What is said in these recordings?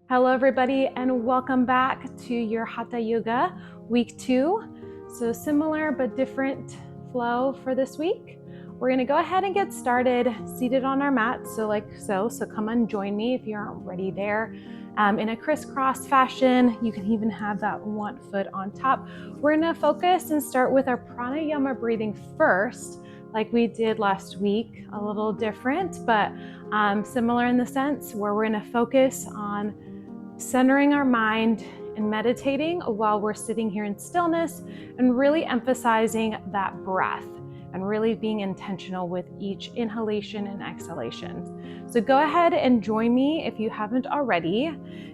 Hello everybody and welcome back to your Hatha Yoga week 2. So similar but different flow for this week. We're going to go ahead and get started seated on our mat. So come and join me if you aren't already there. In a crisscross fashion, you can even have that one foot on top. We're going to focus and start with our pranayama breathing first, like we did last week. A little different, but similar in the sense where we're going to focus on centering our mind and meditating while we're sitting here in stillness and really emphasizing that breath and really being intentional with each inhalation and exhalation. So go ahead and join me if you haven't already.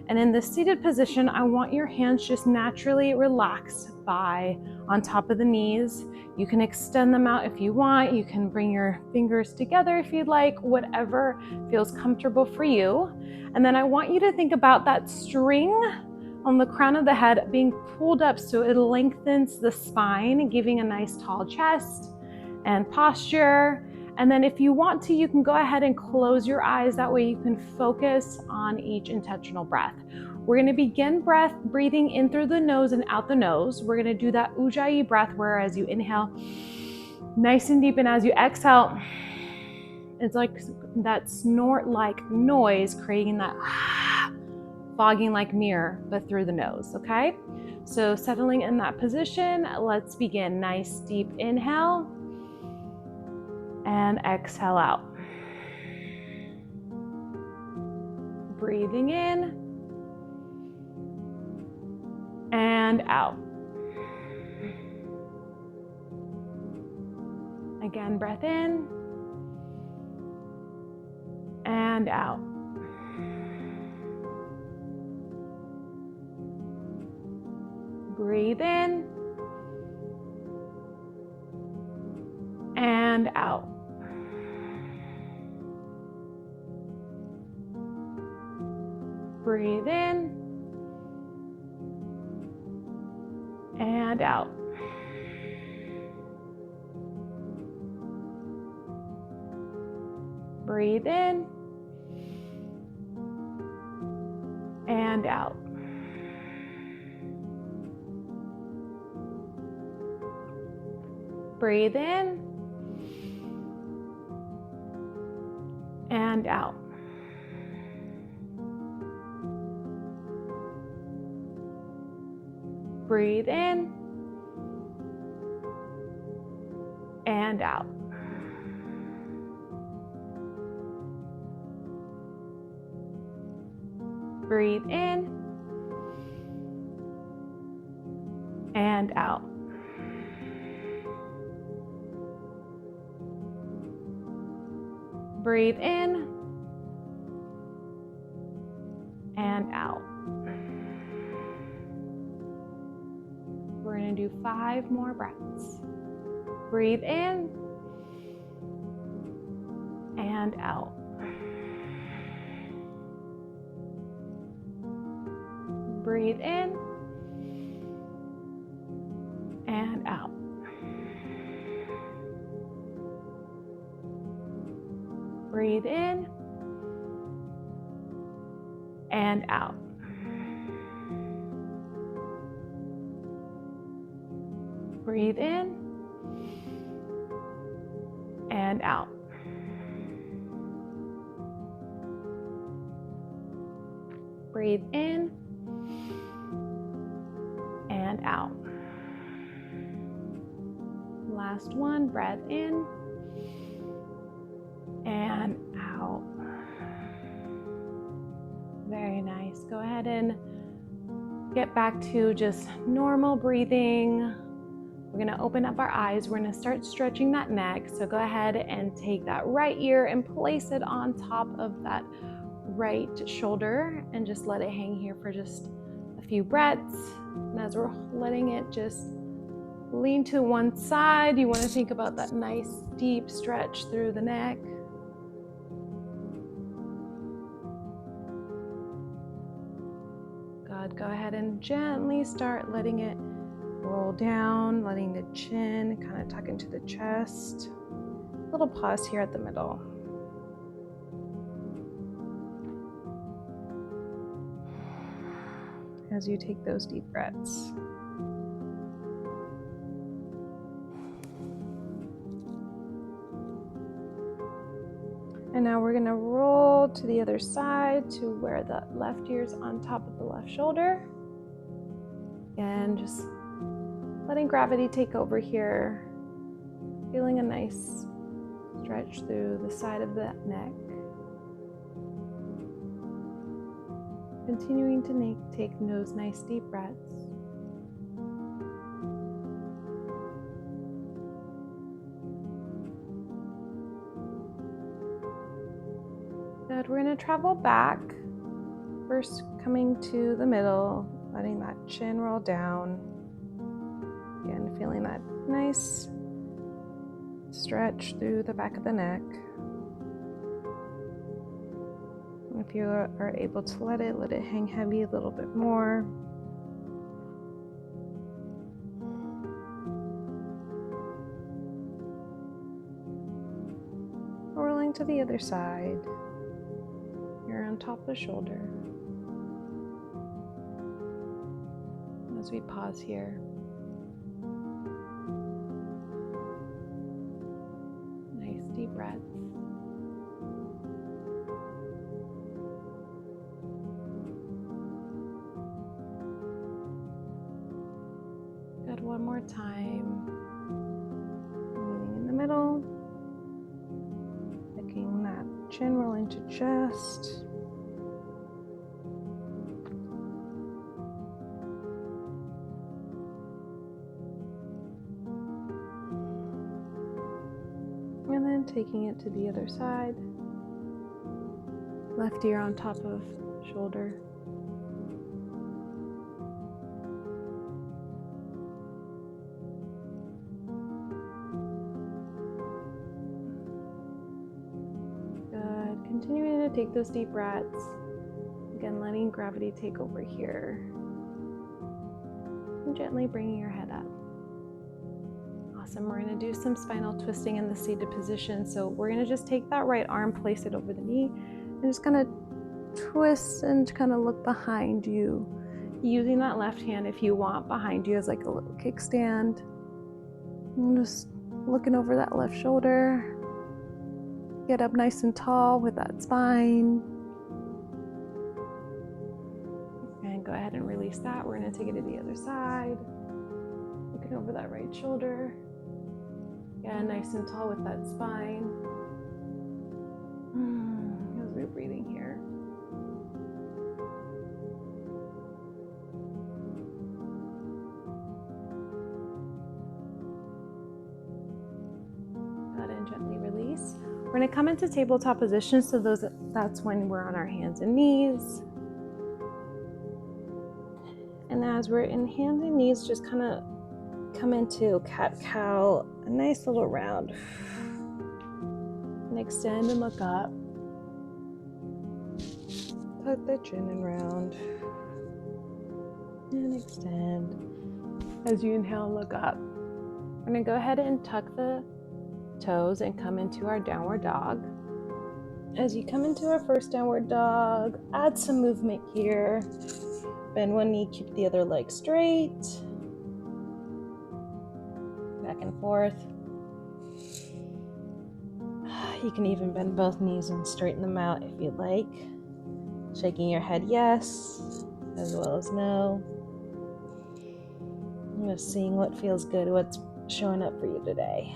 And in the seated position, I want your hands just naturally relaxed by on top of the knees. You can extend them out if you want. You can bring your fingers together if you'd like, whatever feels comfortable for you. And then I want you to think about that string on the crown of the head being pulled up so it lengthens the spine, giving a nice tall chest and posture. And then if you want to, you can go ahead and close your eyes. That way you can focus on each intentional breath. We're going to begin breathing in through the nose and out the nose. We're going to do that Ujjayi breath where as you inhale, nice and deep, and as you exhale, it's like that snort-like noise, creating that fogging like mirror, but through the nose, okay? So settling in that position, let's begin. Nice deep inhale and exhale out. Breathing in and out. Again, breath in and out. Breathe in and out. Breathe in and out. Breathe in and out. Breathe in and out. Breathe in and out. Breathe in and out. Breathe in and out. We're going to do 5 more breaths. Breathe in and out. Breathe in and out. Breathe in and out. Breathe in and out. Breathe in and out. Last one, breath in and out. Very nice. Go ahead and get back to just normal breathing. We're going to open up our eyes. We're going to start stretching that neck. So go ahead and take that right ear and place it on top of that right shoulder and just let it hang here for just a few breaths. And as we're letting it just lean to one side, you want to think about that nice deep stretch through the neck. Good. Go ahead and gently start letting it roll down, letting the chin kind of tuck into the chest. A little pause here at the middle. as you take those deep breaths. And now we're going to roll to the other side to where the left ear's on top of the left shoulder. And just letting gravity take over here. Feeling a nice stretch through the side of the neck. Continuing to take those nice deep breaths. Good. We're going to travel back. First coming to the middle, letting that chin roll down. Again, feeling that nice stretch through the back of the neck. And if you are able to let it hang heavy a little bit more. Rolling to the other side. You're on top of the shoulder. As we pause here. Nice deep breaths. Good, one more time. Meeting in the middle. Picking that chin roll into chest. And then taking it to the other side. Left ear on top of shoulder. Good. Continuing to take those deep breaths. Again, letting gravity take over here. And gently bringing your head up. Awesome. We're going to do some spinal twisting in the seated position. So we're going to just take that right arm, place it over the knee, and just kind of twist and kind of look behind you. Using that left hand, if you want, behind you as like a little kickstand. And just looking over that left shoulder. Get up nice and tall with that spine. And go ahead and release that. We're going to take it to the other side. Looking over that right shoulder. Yeah, nice and tall with that spine. As we're breathing here. Go ahead and gently release. We're going to come into tabletop position, so that's when we're on our hands and knees. And as we're in hands and knees, just kind of come into cat-cow, a nice little round. And extend and look up. Tuck the chin and round. And extend. As you inhale, look up. We're going to go ahead and tuck the toes and come into our downward dog. As you come into our first downward dog, add some movement here. Bend one knee, keep the other leg straight. Back and forth. You can even bend both knees and straighten them out if you'd like. Shaking your head yes, as well as no. I'm just seeing what feels good, what's showing up for you today.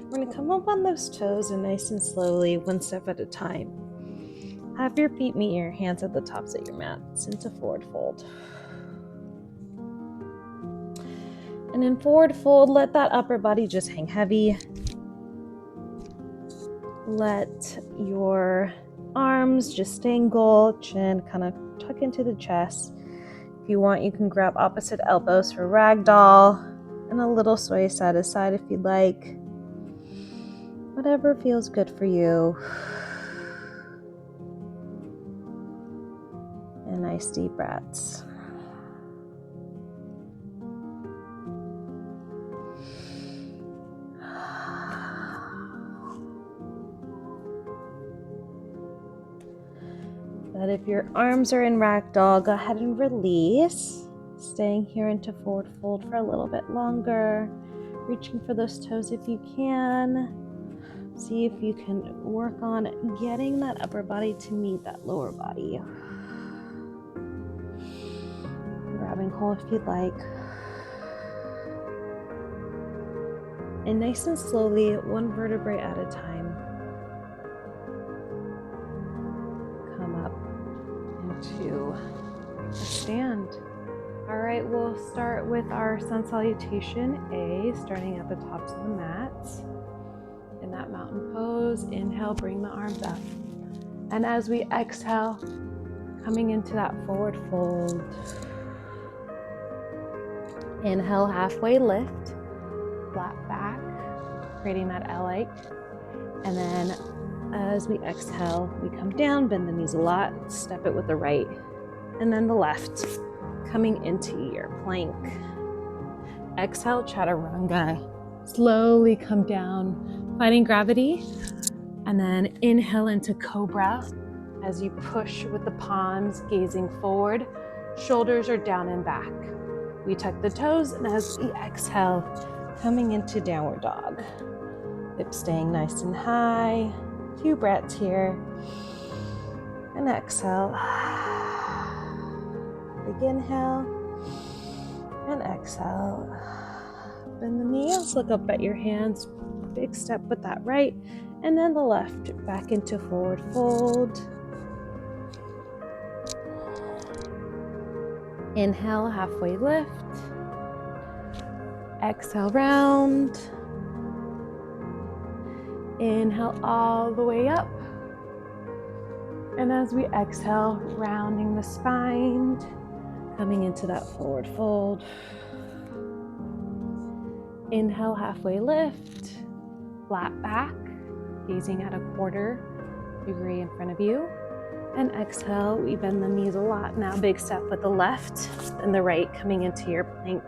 We're going to come up on those toes and nice and slowly, one step at a time. Have your feet meet your hands at the tops of your mats into forward fold. And in forward fold, let that upper body just hang heavy. Let your arms just dangle, chin kind of tuck into the chest. If you want, you can grab opposite elbows for ragdoll and a little sway side to side if you'd like. Whatever feels good for you. And nice deep breaths. But if your arms are in ragdoll, go ahead and release. Staying here into forward fold for a little bit longer. Reaching for those toes if you can. See if you can work on getting that upper body to meet that lower body. Grabbing hold if you'd like. And nice and slowly, one vertebrae at a time, come up into a stand. All right, we'll start with our sun salutation A, starting at the tops of the mats. In that mountain pose, inhale, bring the arms up. And as we exhale, coming into that forward fold. Inhale, halfway lift, flat back, creating that L-like. And then as we exhale, we come down, bend the knees a lot, step it with the right, and then the left, coming into your plank. Exhale, chaturanga. Slowly come down, finding gravity, and then inhale into cobra as you push with the palms, gazing forward. Shoulders are down and back. We tuck the toes, and as we exhale, coming into downward dog. Hips staying nice and high. 2 breaths here. And exhale. Big inhale. And exhale. Bend the knees, look up at your hands. Big step with that right. And then the left back into forward fold. Inhale, halfway lift. Exhale, round. Inhale all the way up. And as we exhale, rounding the spine, coming into that forward fold. Inhale, halfway lift, flat back, gazing at a 1/4 degree in front of you. And exhale, we bend the knees a lot. Now big step with the left and the right coming into your plank.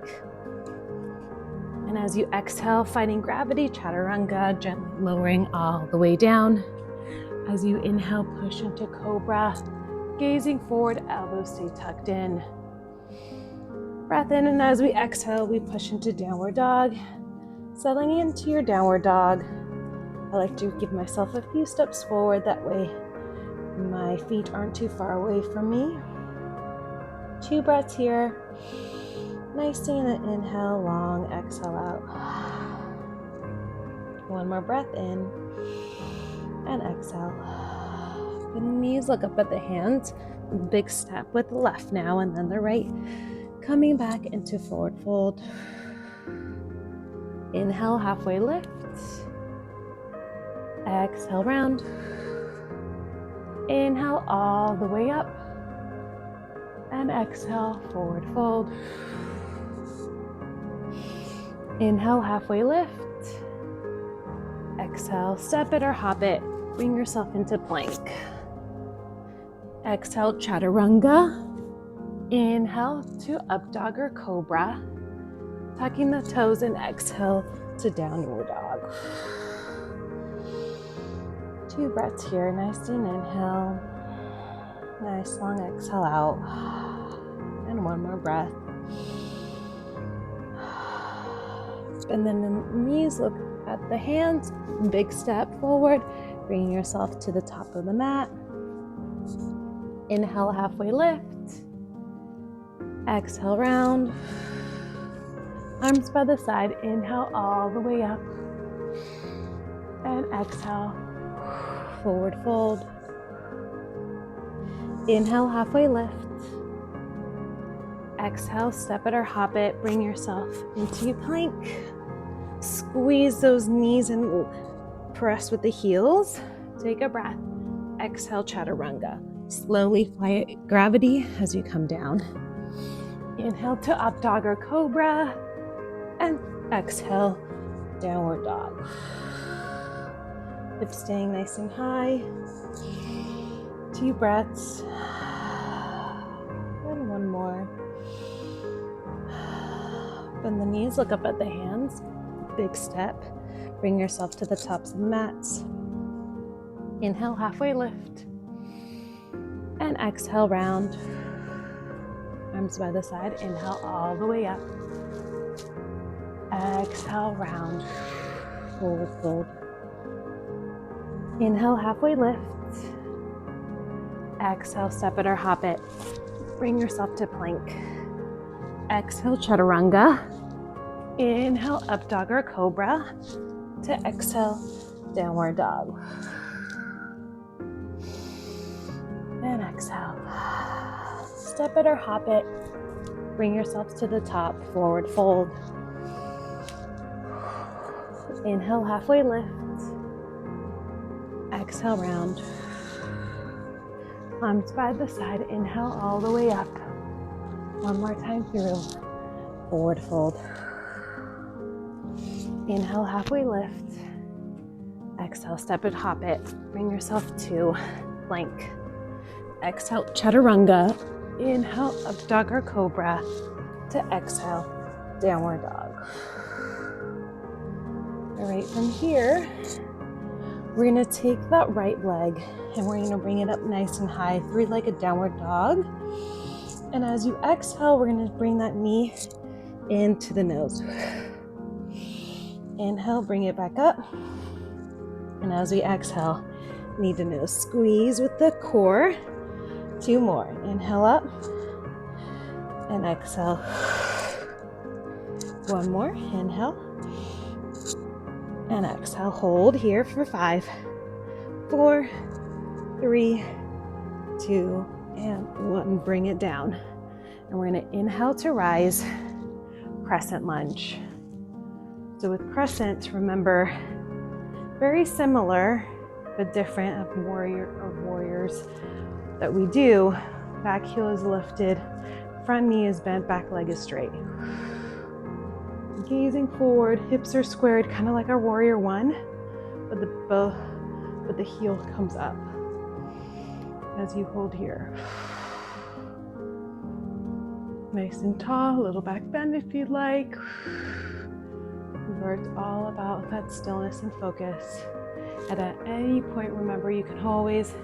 And as you exhale, finding gravity, chaturanga, gently lowering all the way down. As you inhale, push into cobra, gazing forward, elbows stay tucked in. Breath in, and as we exhale, we push into downward dog. Settling into your downward dog, I like to give myself a few steps forward, that way my feet aren't too far away from me. 2 breaths here. Nice and inhale, long exhale out. 1 more breath in and exhale. Bend the knees, look up at the hands. Big step with the left now and then the right. Coming back into forward fold. Inhale, halfway lift. Exhale, round. Inhale all the way up. And exhale, forward fold. Inhale, halfway lift. Exhale, step it or hop it. Bring yourself into plank. Exhale, chaturanga. Inhale to up dog or cobra. Tucking the toes and exhale to downward dog. 2 breaths here. Nice and inhale. Nice long exhale out. And 1 more breath. And then the knees, look at the hands. Big step forward. Bringing yourself to the top of the mat. Inhale, halfway lift. Exhale, round. Arms by the side. Inhale all the way up. And exhale, forward fold. Inhale, halfway lift. Exhale, step it or hop it. Bring yourself into your plank. Squeeze those knees and press with the heels. Take a breath. Exhale, chaturanga. Slowly fly gravity as you come down. Inhale to up dog or cobra. And exhale, downward dog. Hips staying nice and high. 2 breaths. And 1 more. Bend the knees, look up at the hands. Big step. Bring yourself to the tops of the mats. Inhale, halfway lift. And exhale, round. Arms by the side, inhale all the way up. Exhale, round, forward fold. Inhale, halfway lift. Exhale, step it or hop it. Bring yourself to plank. Exhale, chaturanga. Inhale, up dog or cobra. To exhale, downward dog. And exhale. Step it or hop it. Bring yourselves to the top, forward fold. Inhale, halfway lift. Exhale, round. Arms by the side, inhale all the way up. One more time through, forward fold. Inhale, halfway lift. Exhale, step it, hop it. Bring yourself to plank. Exhale, chaturanga. Inhale, up dog or cobra. To exhale, downward dog. All right, from here, we're gonna take that right leg and we're gonna bring it up nice and high, three-legged downward dog. And as you exhale, we're gonna bring that knee into the nose. Inhale, bring it back up. And as we exhale, knee to nose, squeeze with the core. 2 more, inhale up and exhale. 1 more, inhale and exhale. Hold here for 5, 4, 3, 2, and 1. Bring it down. And we're gonna inhale to rise, crescent lunge. So with crescent, remember, very similar, but different of warriors that we do. Back heel is lifted, front knee is bent, back leg is straight. Gazing forward, hips are squared, kind of like our warrior 1, but the heel comes up as you hold here. Nice and tall, a little back bend if you'd like. Remember, it's all about that stillness and focus. And at any point, remember, you can always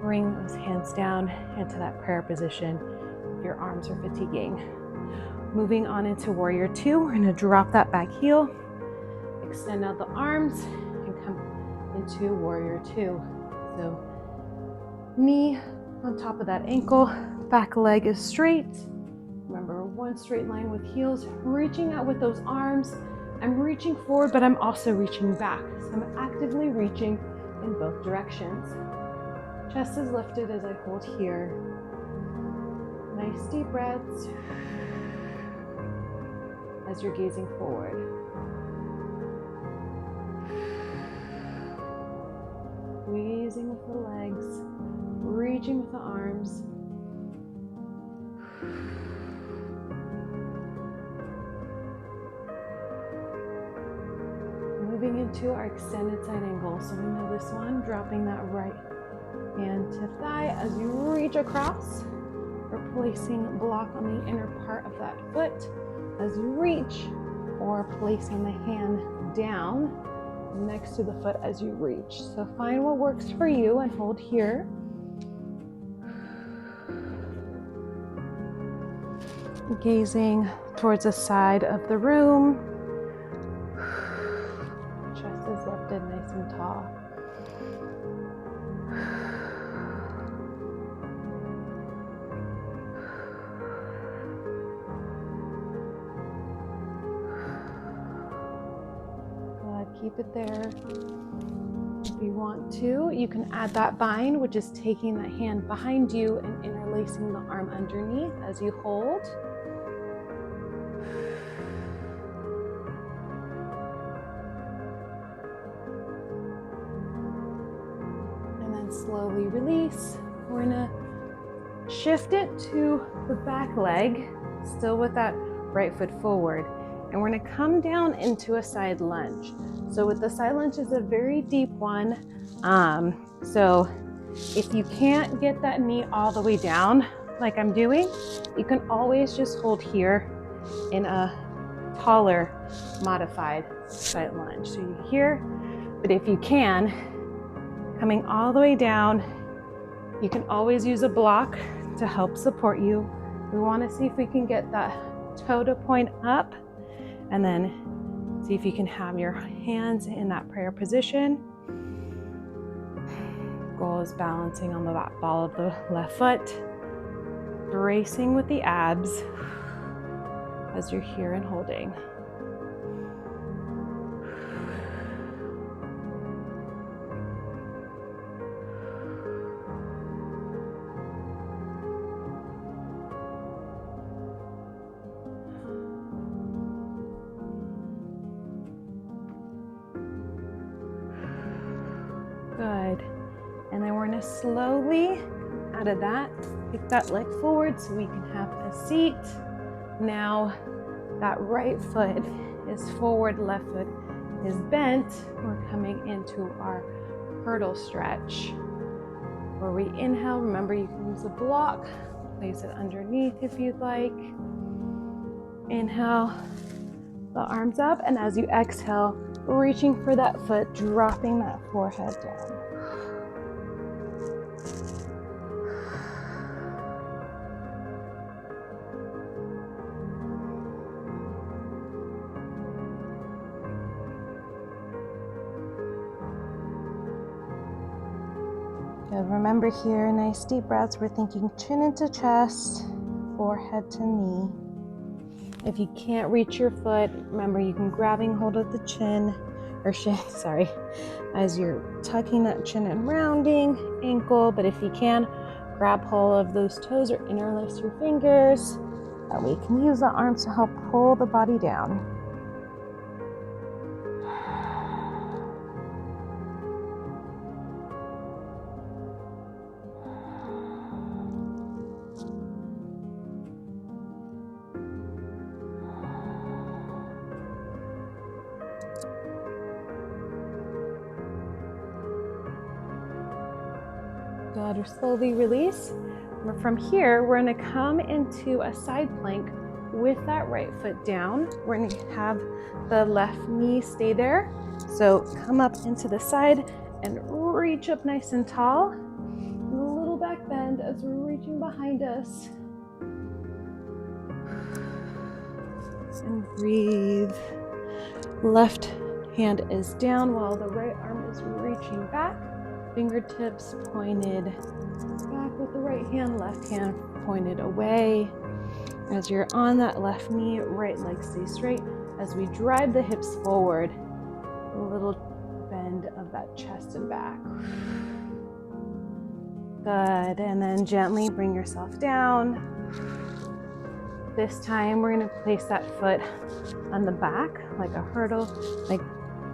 bring those hands down into that prayer position if your arms are fatiguing. Moving on into warrior 2, we're gonna drop that back heel, extend out the arms, and come into warrior 2. So knee on top of that ankle, back leg is straight. Remember, one straight line with heels, reaching out with those arms. I'm reaching forward, but I'm also reaching back. So I'm actively reaching in both directions. Chest is lifted as I hold here. Nice deep breaths as you're gazing forward. Squeezing with the legs, reaching with the arms. Moving into our extended side angle. So we know this one, dropping that right hand to thigh as you reach across, or placing block on the inner part of that foot as you reach, or placing the hand down next to the foot as you reach. So find what works for you and hold here. Gazing towards the side of the room. Chest is lifted nice and tall. Keep it there. If you want to, you can add that bind, which is taking the hand behind you and interlacing the arm underneath as you hold. And then slowly release. We're gonna shift it to the back leg, still with that right foot forward. And we're gonna come down into a side lunge. So with the side lunge is a very deep one. So if you can't get that knee all the way down like I'm doing, you can always just hold here in a taller modified side lunge. So you're here, but if you can, coming all the way down You can always use a block to help support you. We want to see if we can get that toe to point up, and then see if you can have your hands in that prayer position. Goal is balancing on the back ball of the left foot, bracing with the abs as you're here and holding. Good. And then we're going to slowly, out of that, kick that leg forward so we can have a seat. Now that right foot is forward, left foot is bent. We're coming into our hurdle stretch. Where we inhale, remember you can use a block, place it underneath if you'd like. Inhale, the arms up, and as you exhale, reaching for that foot, dropping that forehead down. Good. Remember here, nice deep breaths. We're thinking chin into chest, forehead to knee. If you can't reach your foot, remember you can grabbing hold of the chin, as you're tucking that chin and rounding ankle. But if you can, grab hold of those toes or interlace your fingers. That way you can use the arms to help pull the body down. Good, or slowly release. From here, we're gonna come into a side plank with that right foot down. We're gonna have the left knee stay there. So come up into the side and reach up nice and tall. A little back bend as we're reaching behind us. And breathe. Left hand is down while the right arm is reaching back. Fingertips pointed back with the right hand, left hand pointed away. As you're on that left knee, right leg stays straight. As we drive the hips forward, a little bend of that chest and back. Good, and then gently bring yourself down. This time we're gonna place that foot on the back, like a hurdle, like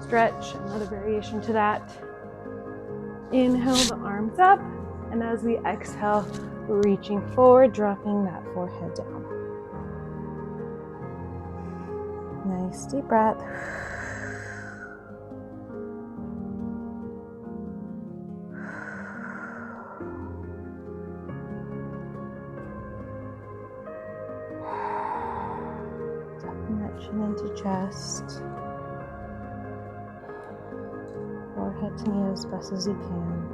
stretch, another variation to that. Inhale the arms up, and as we exhale, reaching forward, dropping that forehead down. Nice deep breath. Tucking that chin into chest. Forehead to knee as best as you can.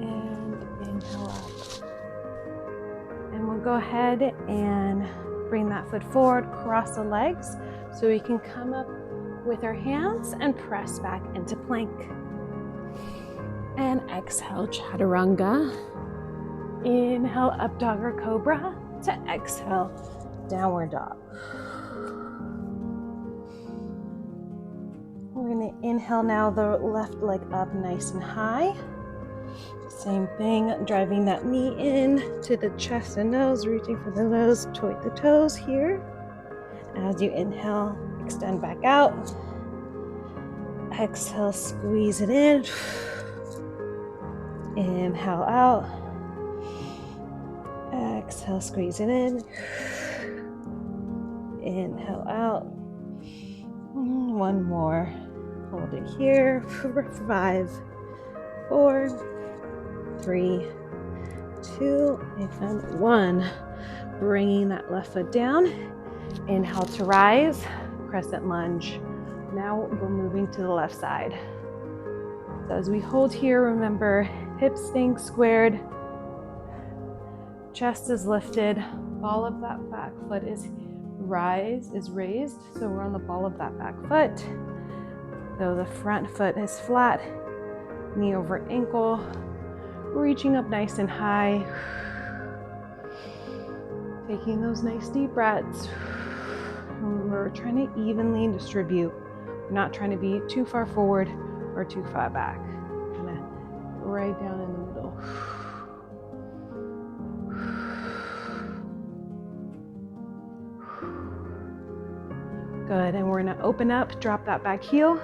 And inhale up. And we'll go ahead and bring that foot forward, cross the legs so we can come up with our hands and press back into plank. And exhale, chaturanga. Inhale, up dog or cobra. To exhale, downward dog. We're gonna inhale now, the left leg up nice and high. Same thing, driving that knee in to the chest and nose, reaching for the nose, toit the toes here. As you inhale, extend back out. Exhale, squeeze it in. Inhale out. Exhale, squeeze it in. Inhale out. One more. Hold it here for 5, 4, 3, 2, and 1. Bringing that left foot down. Inhale to rise, crescent lunge. Now we're moving to the left side. So as we hold here, remember hips staying squared, chest is lifted, ball of that back foot is raised. So we're on the ball of that back foot. So the front foot is flat, knee over ankle, reaching up nice and high. Taking those nice deep breaths. We're trying to evenly distribute. We're not trying to be too far forward or too far back. Kind of right down in the middle. Good, and we're gonna open up, drop that back heel.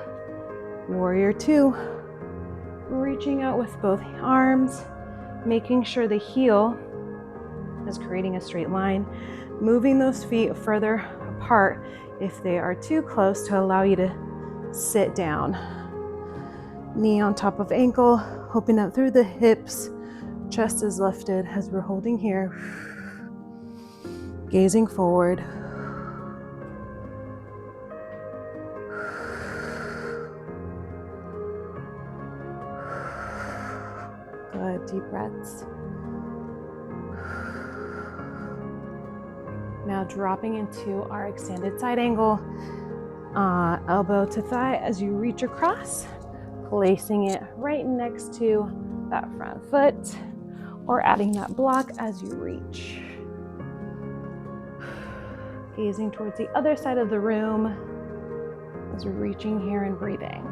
Warrior 2. Reaching out with both arms, making sure the heel is creating a straight line, moving those feet further apart if they are too close to allow you to sit down. Knee on top of ankle, open up through the hips, chest is lifted as we're holding here. Gazing forward. Good, deep breaths. Now dropping into our extended side angle, elbow to thigh as you reach across, placing it right next to that front foot, or adding that block as you reach. Gazing towards the other side of the room as we're reaching here and breathing.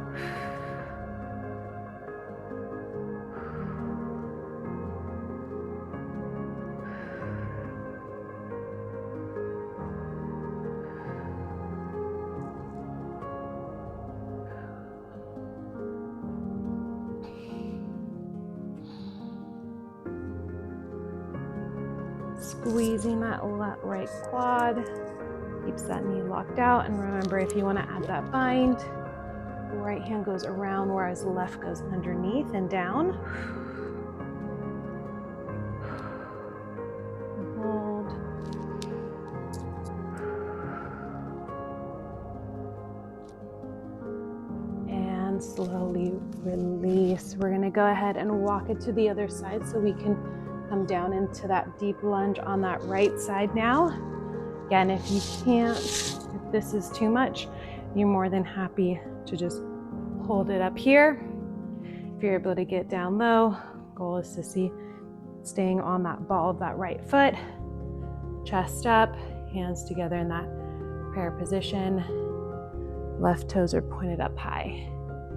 Squeezing that right quad, keeps that knee locked out. And remember, if you want to add that bind, the right hand goes around, whereas the left goes underneath and down. Hold. And slowly release. We're going to go ahead and walk it to the other side so we can come down into that deep lunge on that right side now. Again, if you can't, if this is too much, you're more than happy to just hold it up here. If you're able to get down low, goal is to see staying on that ball of that right foot, chest up, hands together in that prayer position. Left toes are pointed up high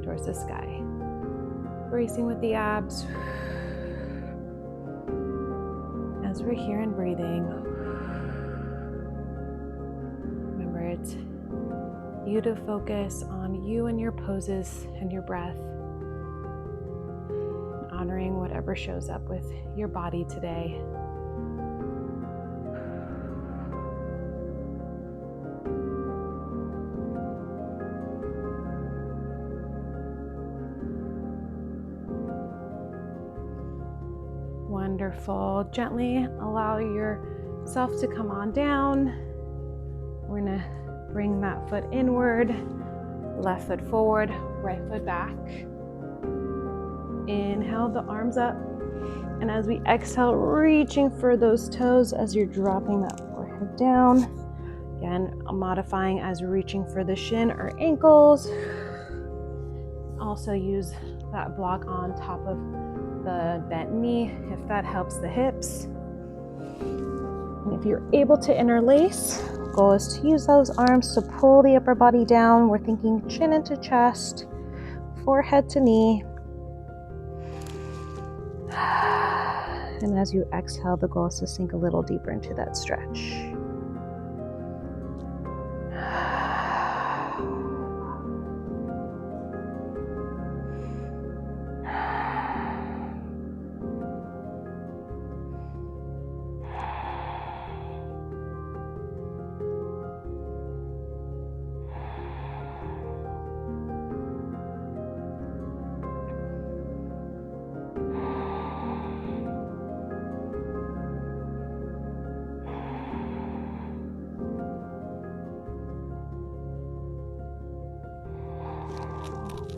towards the sky. Bracing with the abs. As we're here and breathing, remember it's you to focus on you and your poses and your breath, honoring whatever shows up with your body today. Wonderful. Gently allow yourself to come on down. We're going to bring that foot inward, left foot forward, right foot back. Inhale the arms up. And as we exhale, reaching for those toes as you're dropping that forehead down. Again, modifying as you're reaching for the shin or ankles. Also use that block on top of the bent knee if that helps the hips. And if you're able to interlace, goal is to use those arms to pull the upper body down. We're thinking chin into chest, forehead to knee. And as you exhale, the goal is to sink a little deeper into that stretch.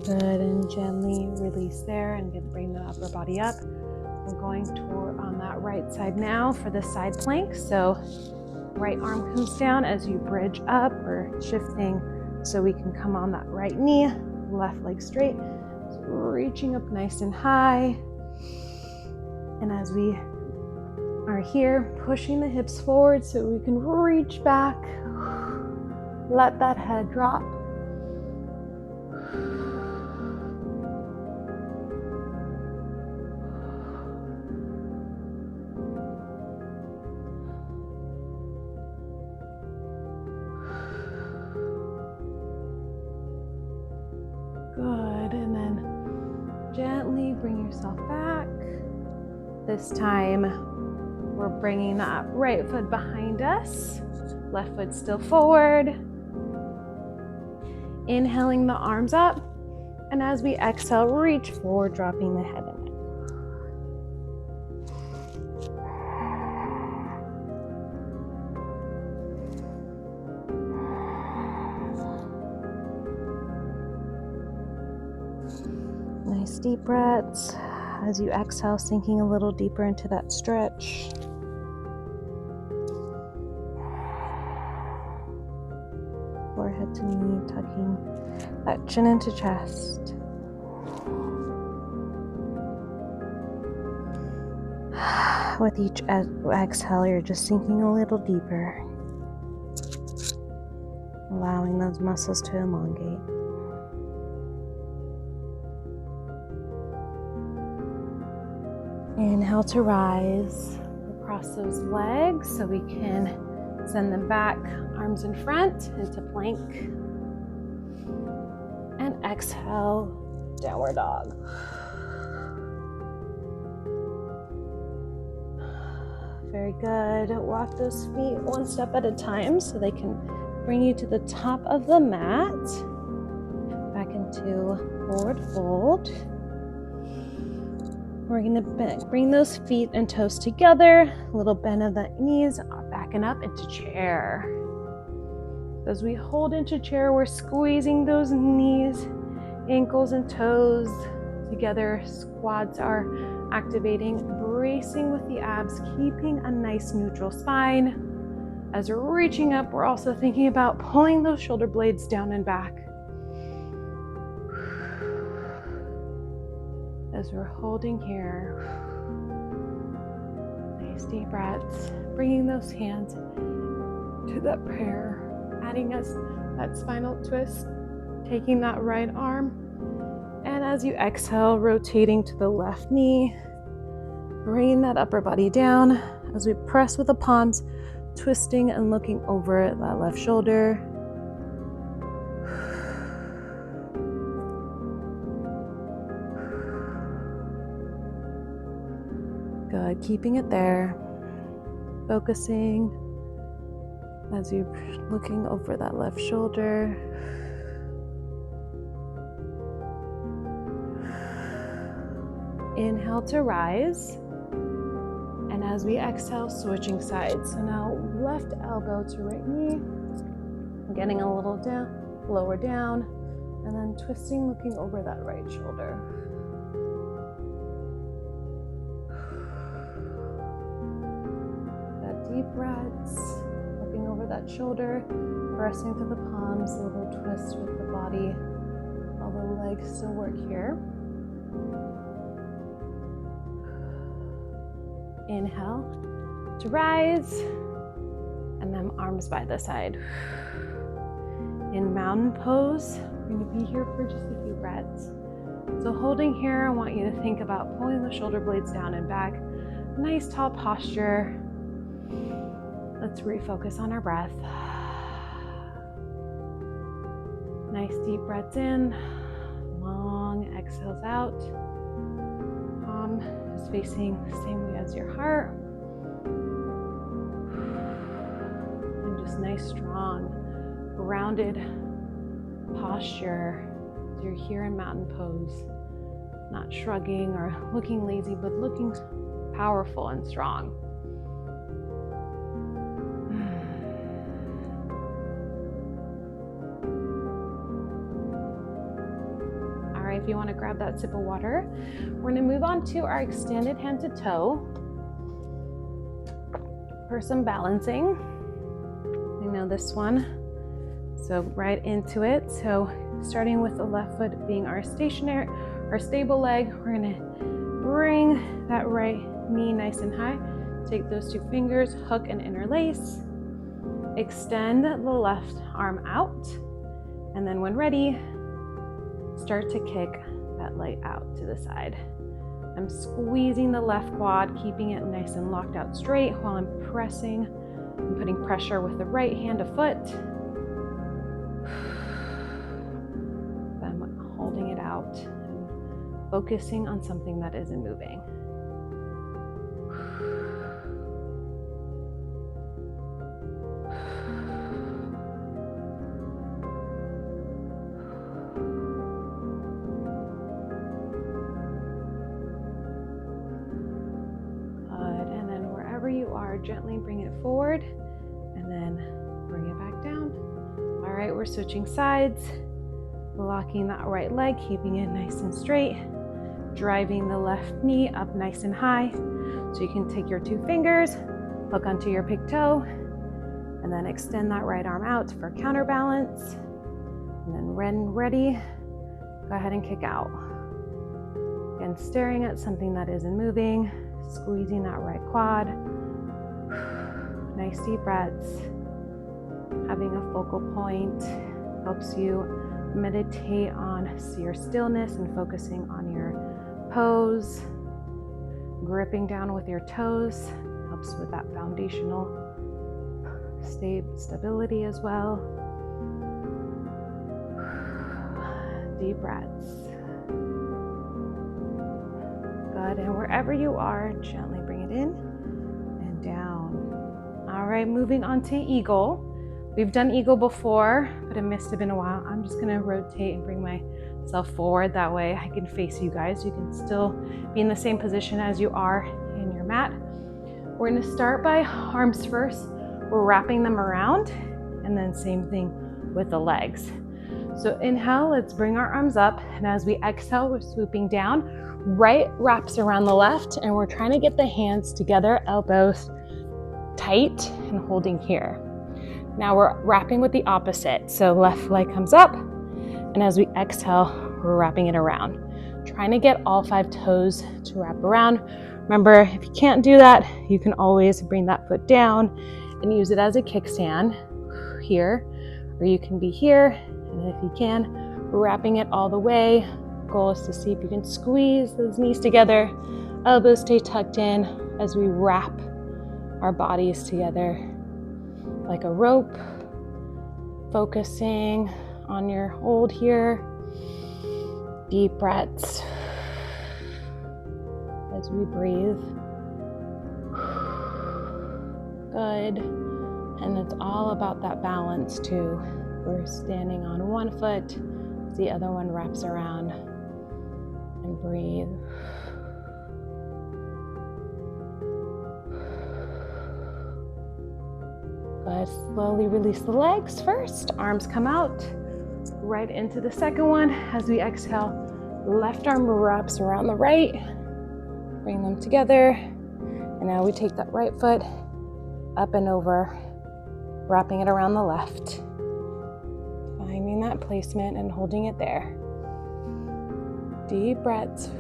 Good, and gently release there and bring the upper body up. We're going toward on that right side now for the side plank. So right arm comes down as you bridge up or shifting so we can come on that right knee, left leg straight. So reaching up nice and high. And as we are here, pushing the hips forward so we can reach back. Let that head drop. Good, and then gently bring yourself back. This time, we're bringing that right foot behind us, left foot still forward. Inhaling the arms up, and as we exhale, reach forward, dropping the head and neck. Nice deep breaths. As you exhale, sinking a little deeper into that stretch. Forehead to knee, tucking that chin into chest. With each exhale, you're just sinking a little deeper, allowing those muscles to elongate. Inhale to rise across those legs so we can send them back, arms in front into plank. And exhale, downward dog. Very good. Walk those feet one step at a time so they can bring you to the top of the mat. Back into forward fold. We're going to bring those feet and toes together, a little bend of the knees, backing up into chair. As we hold into chair, we're squeezing those knees, ankles and toes together. Quads are activating, bracing with the abs, keeping a nice neutral spine. As we're reaching up, we're also thinking about pulling those shoulder blades down and back. As we're holding here, nice deep breaths, bringing those hands to that prayer, adding us that spinal twist, taking that right arm, and as you exhale, rotating to the left knee, bringing that upper body down as we press with the palms, twisting and looking over that left shoulder. Good, keeping it there, focusing as you're looking over that left shoulder. Inhale to rise, and as we exhale, switching sides. So now left elbow to right knee, getting a little down, lower down, and then twisting, looking over that right shoulder. Deep breaths, looking over that shoulder, pressing to the palms, a little twist with the body, while the legs still work here. Inhale to rise, and then arms by the side. In mountain pose, we're going to be here for just a few breaths. So holding here, I want you to think about pulling the shoulder blades down and back. Nice tall posture. Let's refocus on our breath. Nice deep breaths in, long exhales out. Palm is facing the same way as your heart. And just nice, strong, grounded posture as you're here in mountain pose. Not shrugging or looking lazy, but looking powerful and strong. if you want to grab that sip of water. We're going to move on to our extended hand to toe for some balancing. You know this one, so right into it. So starting with the left foot being our stationary, our stable leg, we're going to bring that right knee nice and high. Take those two fingers, hook and interlace. Extend the left arm out. And then when ready, start to kick that leg out to the side. I'm squeezing the left quad, keeping it nice and locked out straight while I'm pressing and putting pressure with the right hand to foot. I'm holding it out, and focusing on something that isn't moving. Gently bring it forward and then bring it back down. All right, we're switching sides, locking that right leg, keeping it nice and straight, driving the left knee up nice and high. So you can take your two fingers, hook onto your big toe, and then extend that right arm out for counterbalance. And then when ready, go ahead and kick out. Again, staring at something that isn't moving, squeezing that right quad. Nice deep breaths. Having a focal point helps you meditate on your stillness and focusing on your pose. Gripping down with your toes helps with that foundational stability as well. Deep breaths. Good, and wherever you are, gently bring it in and down. All right, moving on to eagle. We've done eagle before, but it must have been a while. I'm just gonna rotate and bring myself forward. That way I can face you guys. You can still be in the same position as you are in your mat. We're gonna start by arms first. We're wrapping them around, and then same thing with the legs. So inhale, let's bring our arms up, and as we exhale, we're swooping down. Right wraps around the left, and we're trying to get the hands together, elbows tight and holding here. Now we're wrapping with the opposite. So left leg comes up, and as we exhale, we're wrapping it around. Trying to get all 5 toes to wrap around. Remember, if you can't do that, you can always bring that foot down and use it as a kickstand here, or you can be here, and if you can, we're wrapping it all the way. Goal is to see if you can squeeze those knees together, elbows stay tucked in as we wrap our bodies together like a rope, focusing on your hold here. Deep breaths as we breathe. Good. And it's all about that balance too. We're standing on one foot, the other one wraps around, and breathe. Good. Slowly release the legs first. Arms come out. Right into the second one. As we exhale, left arm wraps around the right. Bring them together. And now we take that right foot up and over, wrapping it around the left. Finding that placement and holding it there. Deep breaths.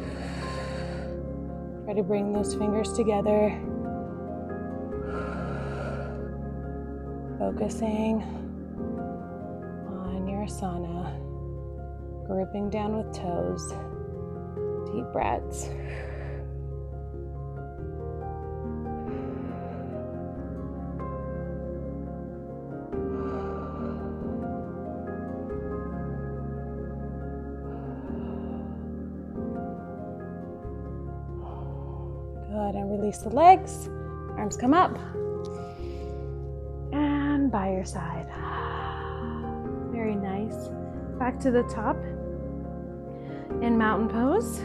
Try to bring those fingers together. Focusing on your asana, gripping down with toes, deep breaths. Good, and release the legs, arms come up. By your side. Very nice. Back to the top in mountain pose.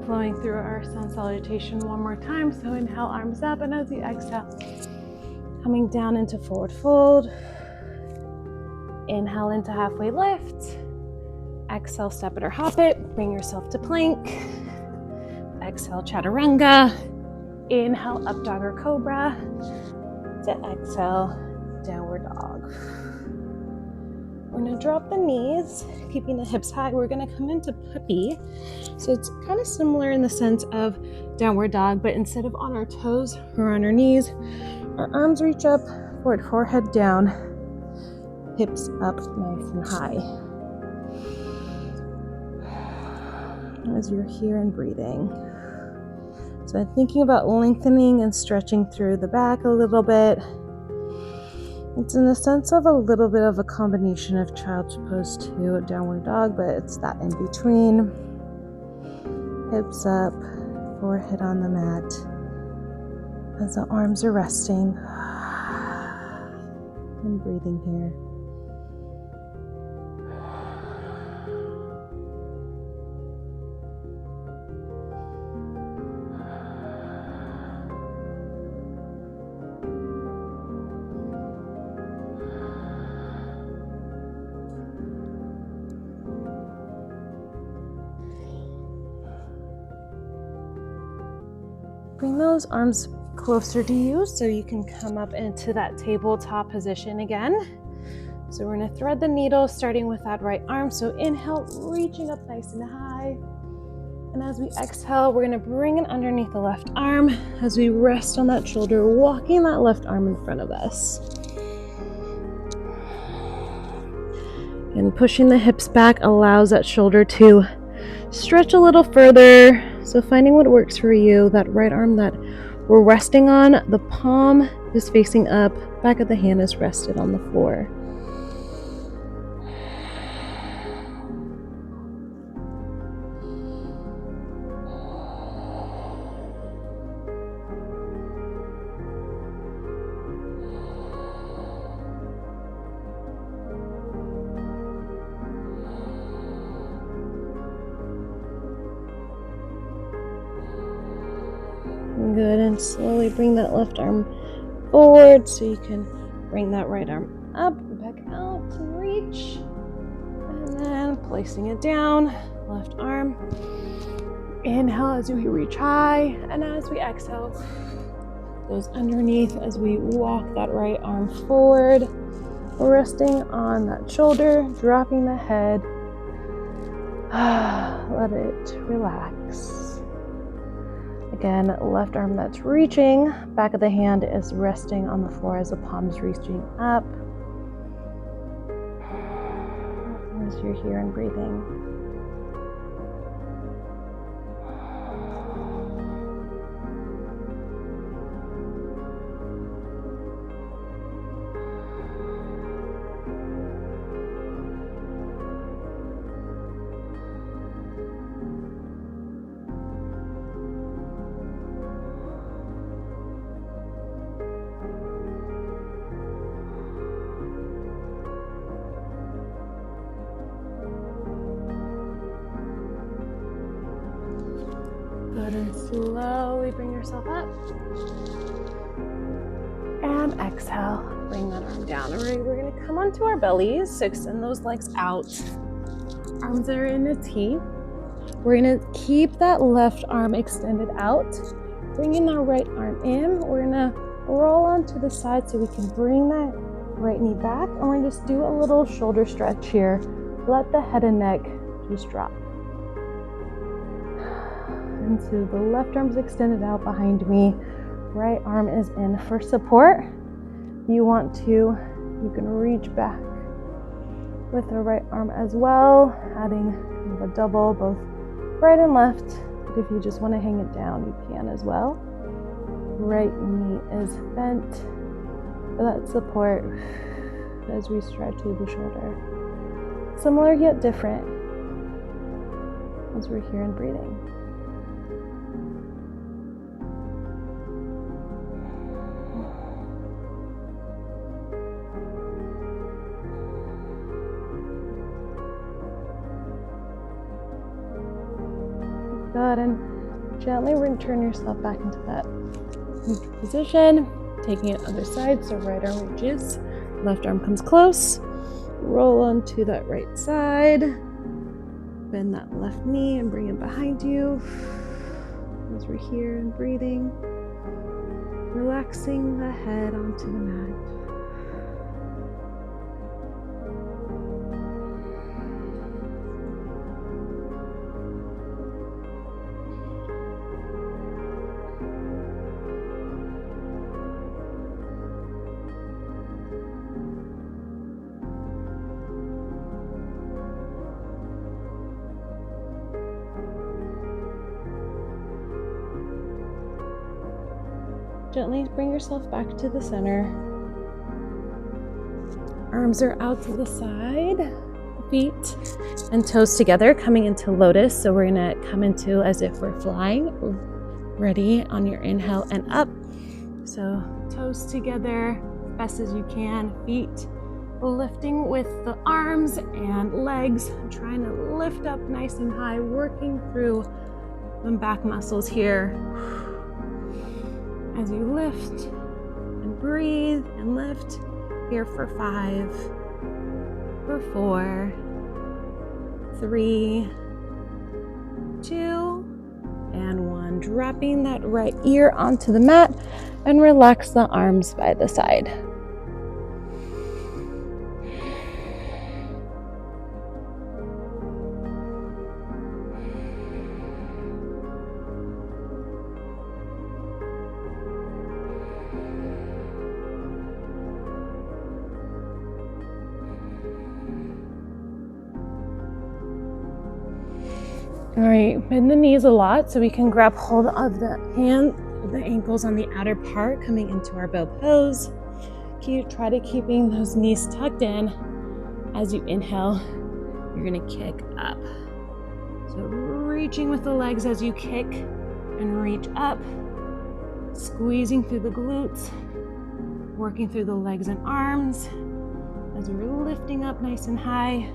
Flowing through our sun salutation one more time. So inhale, arms up, and as you exhale, coming down into forward fold. Inhale into halfway lift. Exhale, step it or hop it. Bring yourself to plank. Exhale, chaturanga. Inhale, up dog or cobra. To exhale, downward dog. We're gonna drop the knees, keeping the hips high. We're gonna come into puppy. So it's kind of similar in the sense of downward dog, but instead of on our toes, we're on our knees. Our arms reach up, forward, forehead down, hips up nice and high. As you're here and breathing. So I'm thinking about lengthening and stretching through the back a little bit. It's in the sense of a little bit of a combination of child's pose to a downward dog, but it's that in between. Hips up, forehead on the mat. As the arms are resting. And breathing here. Bring those arms closer to you so you can come up into that tabletop position again. So we're going to thread the needle starting with that right arm. So inhale, reaching up nice and high. And as we exhale, we're going to bring it underneath the left arm as we rest on that shoulder, walking that left arm in front of us. And pushing the hips back allows that shoulder to stretch a little further. So finding what works for you, that right arm that we're resting on, the palm is facing up, back of the hand is rested on the floor. Good, and slowly bring that left arm forward so you can bring that right arm up, back out and reach. And then placing it down, left arm. Inhale as we reach high, and as we exhale, goes underneath as we walk that right arm forward. Resting on that shoulder, dropping the head. Let it relax. Again, left arm that's reaching, back of the hand is resting on the floor as the palm is reaching up. As you're here and breathing. Good, and slowly bring yourself up. And exhale, bring that arm down. All right, we're gonna come onto our bellies, so extend those legs out. Arms are in a T. We're gonna keep that left arm extended out. Bringing that right arm in, we're gonna roll onto the side so we can bring that right knee back. And we're gonna just do a little shoulder stretch here. Let the head and neck just drop. And so the left arm is extended out behind me. Right arm is in for support. You want to, you can reach back with the right arm as well, adding kind of a double, both right and left. But if you just want to hang it down, you can as well. Right knee is bent for that support as we stretch through the shoulder. Similar yet different as we're here and breathing. Good, and gently return yourself back into that neutral position, taking it other side, so right arm reaches, left arm comes close, roll onto that right side, Bend that left knee and bring it behind you as we're here and breathing. Relaxing the head onto the mat. Gently bring yourself back to the center. Arms are out to the side, feet and toes together, coming into lotus. So we're gonna come into as if we're flying. Ready on your inhale and up. So toes together, best as you can, feet lifting with the arms and legs, trying to lift up nice and high, working through the back muscles here. As you lift and breathe and lift, here for 5, for 4, 3, 2, and 1. Dropping that right ear onto the mat and relax the arms by the side. All right, bend the knees a lot so we can grab hold of the ankles on the outer part, coming into our bow pose. Try to keeping those knees tucked in. As you inhale, you're gonna kick up. So reaching with the legs as you kick and reach up, squeezing through the glutes, working through the legs and arms as we're lifting up nice and high.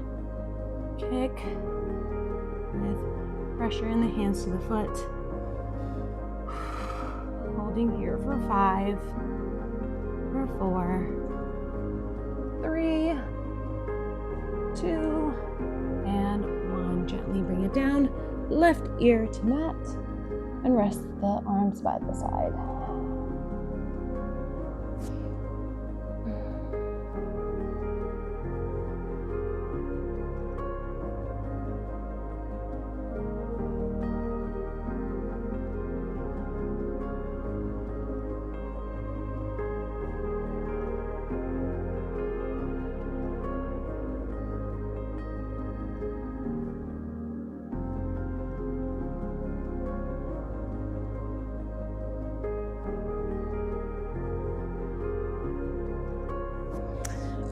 Kick with pressure in the hands to the foot. Holding here for 5, for 4, 3, 2, and 1. Gently bring it down. Left ear to mat and rest the arms by the side.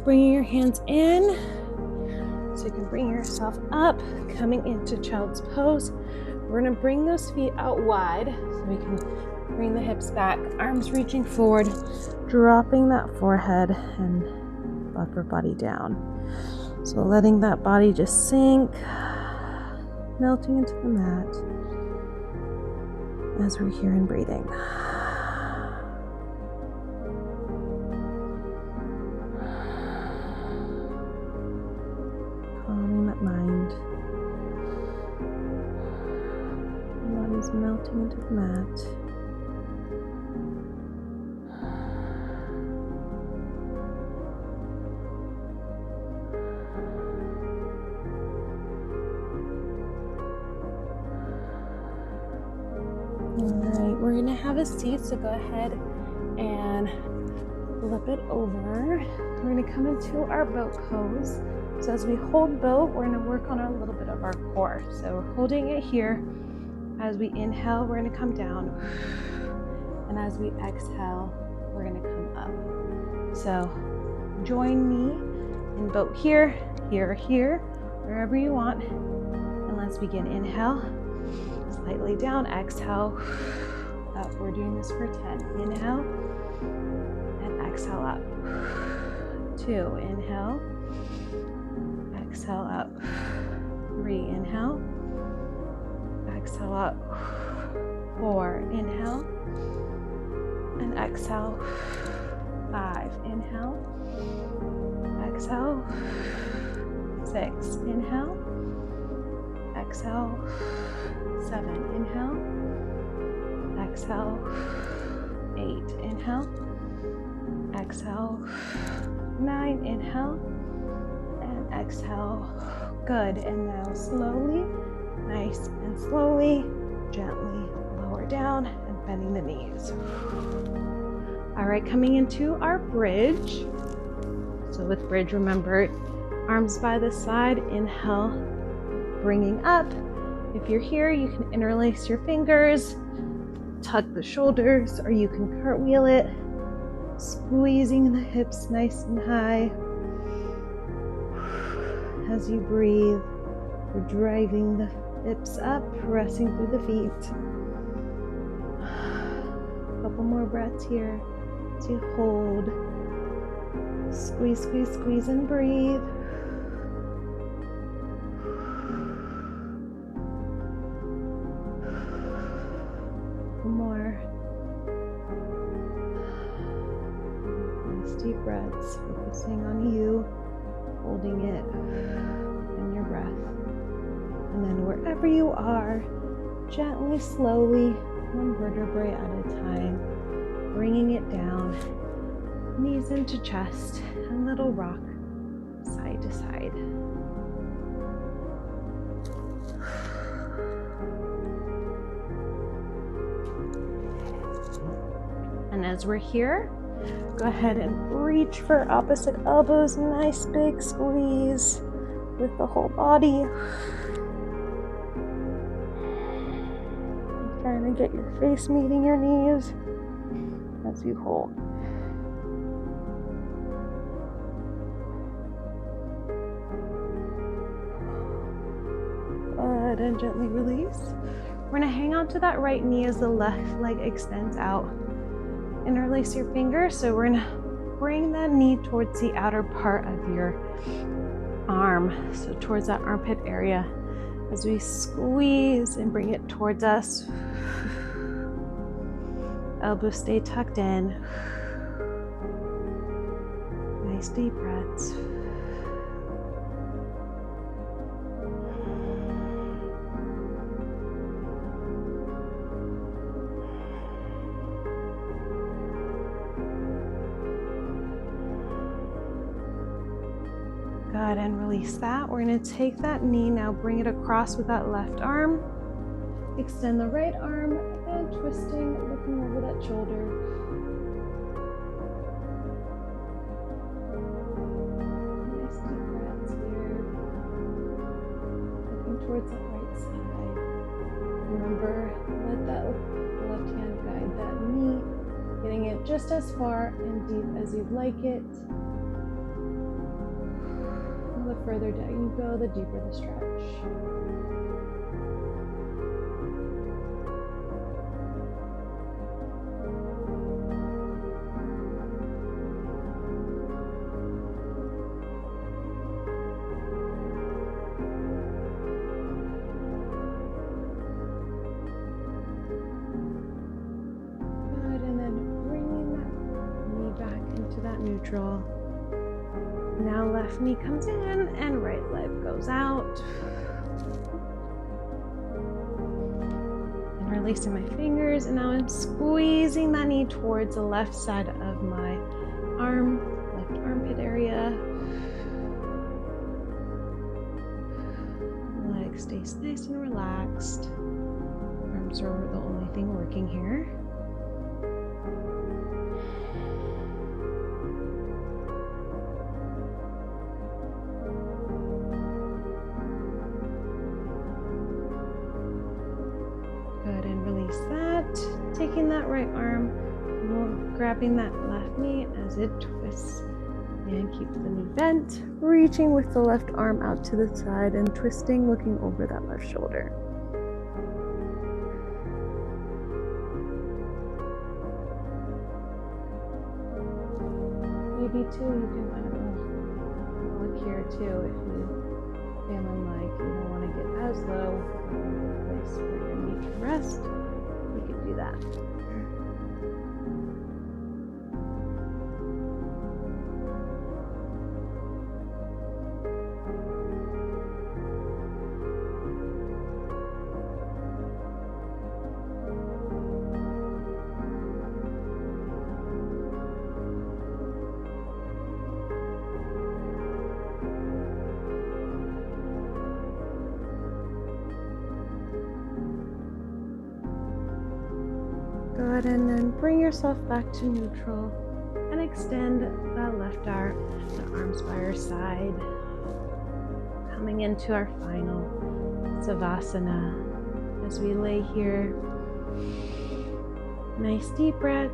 Bringing your hands in so you can bring yourself up, coming into child's pose. We're gonna bring those feet out wide so we can bring the hips back, arms reaching forward, dropping that forehead and upper body down. So letting that body just sink, melting into the mat as we're here and breathing. Mind. The body's melting into the mat. Alright, we're gonna have a seat, so go ahead and flip it over. We're gonna come into our boat pose. So as we hold boat, we're gonna work on a little bit of our core. So we're holding it here. As we inhale, we're gonna come down. And as we exhale, we're gonna come up. So join me in boat here, here, here, wherever you want. And let's begin. Inhale, slightly down, exhale, up. We're doing this for 10. Inhale, and exhale up. 2, inhale. Exhale up. 3, inhale. Exhale up. 4, inhale. And exhale. 5, inhale. Exhale. 6, inhale. exhale. 7, inhale. Exhale. 8, inhale. Exhale. 9, inhale. And exhale. Good. And now slowly, nice and slowly, gently lower down and bending the knees. All right, coming into our bridge. So with bridge, remember, arms by the side, inhale, bringing up. If you're here, you can interlace your fingers, tuck the shoulders, or you can cartwheel it, squeezing the hips nice and high. As you breathe, we're driving the hips up, pressing through the feet. A couple more breaths here to hold. Squeeze, squeeze, squeeze, and breathe. More. Nice deep breaths, focusing on you, holding it in your breath. And then wherever you are, gently, slowly, one vertebrae at a time, bringing it down, knees into chest, and little rock side to side. And as we're here, go ahead and reach for opposite elbows. Nice big squeeze with the whole body. Trying to get your face meeting your knees as you hold. Good, and gently release. We're gonna hang on to that right knee as the left leg extends out. Interlace your fingers, so we're gonna bring that knee towards the outer part of your arm, so towards that armpit area. As we squeeze and bring it towards us, elbows stay tucked in. Nice deep breaths. Good, and release that. We're going to take that knee now, bring it across with that left arm. Extend the right arm and twisting, looking over that shoulder. Nice deep breaths here. Looking towards that right side. Remember, let that left hand guide that knee, getting it just as far and deep as you'd like it. The further down you go, the deeper the stretch. Good, and then bringing that knee back into that neutral. Now left knee comes in and right leg goes out. And releasing my fingers, and now I'm squeezing that knee towards the left side of my arm, left armpit area. Leg stays nice and relaxed. Arms are the only thing working here. Taking that right arm, grabbing that left knee as it twists, and keep the knee bent, reaching with the left arm out to the side and twisting, looking over that left shoulder. Maybe too, you can look here too if you feeling like you don't want to get as low, place where your knee can rest. You can do that. Go ahead and then bring yourself back to neutral and extend that left arm, the arms by your side. Coming into our final Savasana as we lay here. Nice deep breath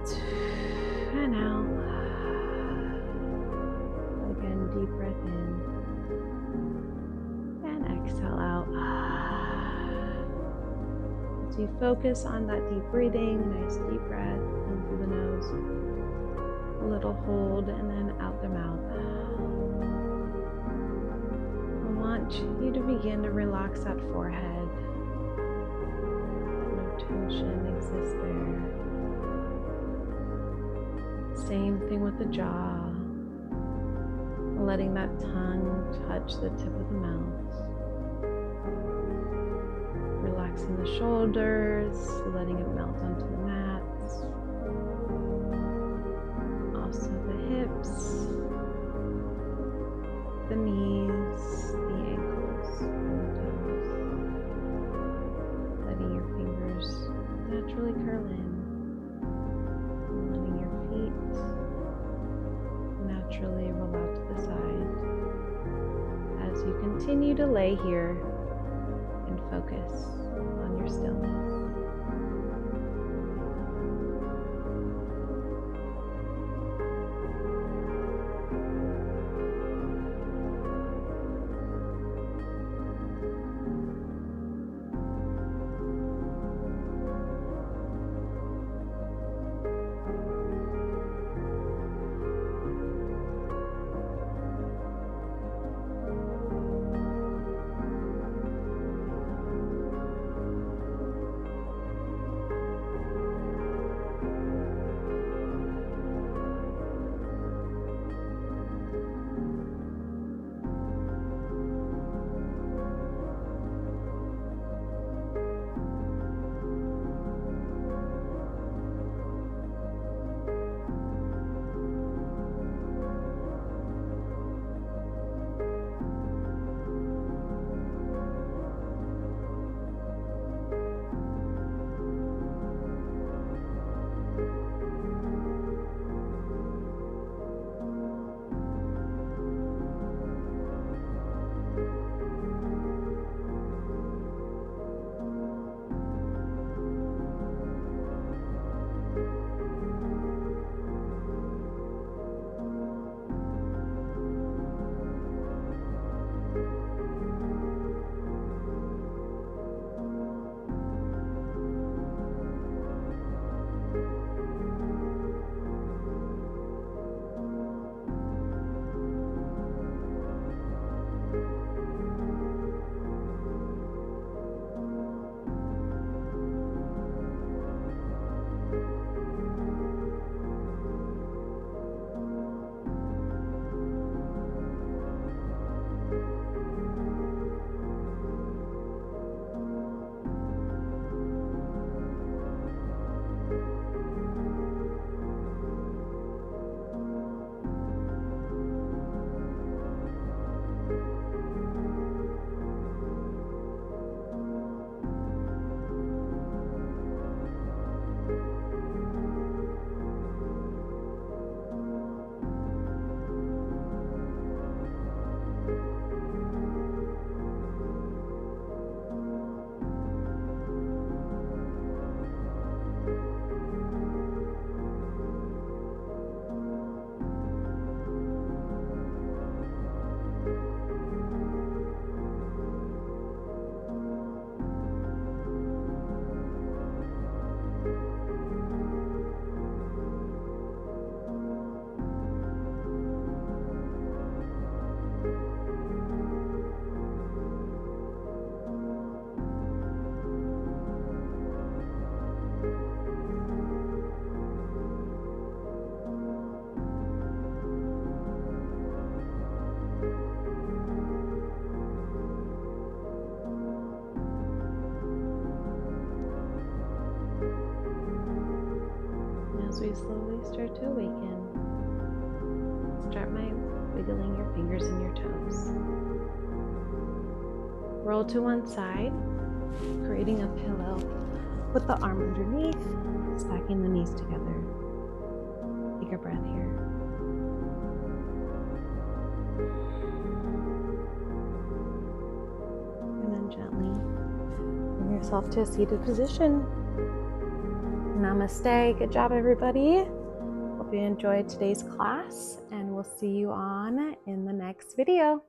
and out. Again, deep breath in and exhale out. As you focus on that deep breathing, nice deep breath in through the nose, a little hold and then out the mouth. I want you to begin to relax that forehead. No tension exists there. Same thing with the jaw. Letting that tongue touch the tip of the mouth. Relaxing the shoulders, letting it melt onto the mats. Also the hips, the knees, the ankles, and the toes. Letting your fingers naturally curl in. And letting your feet naturally roll out to the side as you continue to lay here and focus on your stillness. As we slowly start to awaken, start by wiggling your fingers and your toes. Roll to one side, creating a pillow put the arm underneath, stacking the knees together. Take a breath here. And then gently bring yourself to a seated position. Namaste. Good job, everybody. Hope you enjoyed today's class, and we'll see you on in the next video.